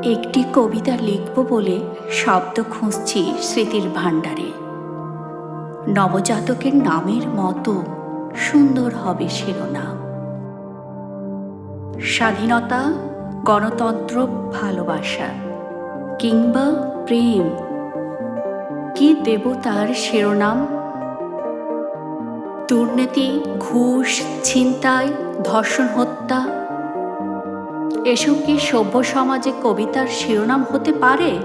একটি কবিতা লিখব বলে শব্দ খুঁজছি স্মৃতির ভাণ্ডারে। নবজাতকের নামের মতো সুন্দর হবে শিরোনাম। স্বাধীনতা, গণতন্ত্র, ভালোবাসা কিংবা প্রেম, কি দেব তার শিরোনাম? দুর্নীতি, ঘুষ, ছিনতাই, ধর্ষণ, হত্যা, এসব কি সভ্য সমাজে কবিতার শিরোনাম হতে পারে?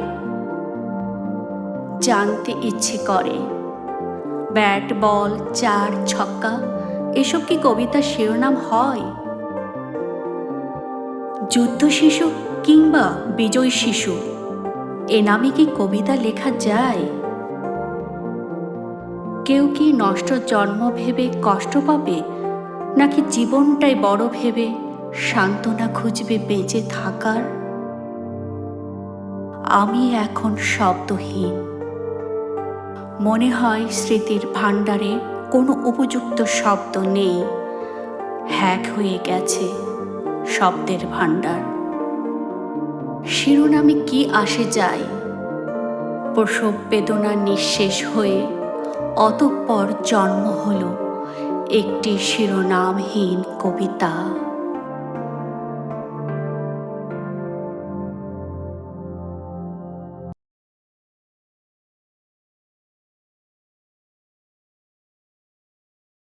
জানতে ইচ্ছে করে। ব্যাট বল, চার ছক্কা, এসব কি কবিতার শিরোনাম হয়? যুদ্ধ শিশু কিংবা বিজয় শিশু, এ নামে কি কবিতা লেখা যায়? কেউ কি নষ্ট জন্ম ভেবে কষ্ট পাবে, নাকি জীবনটাই বড় ভেবে সান্ত্বনা খুঁজবে বেঁচে থাকার? আমি এখন শব্দহীন। মনে হয় স্মৃতির ভাণ্ডারে কোনো উপযুক্ত শব্দ নেই। হ্যাক হয়ে গেছে শব্দের ভাণ্ডার। শিরোনামে কি আসে যায়? প্রসব বেদনা নিঃশেষ হয়ে অতঃপর জন্ম হলো একটি শিরোনামহীন কবিতা।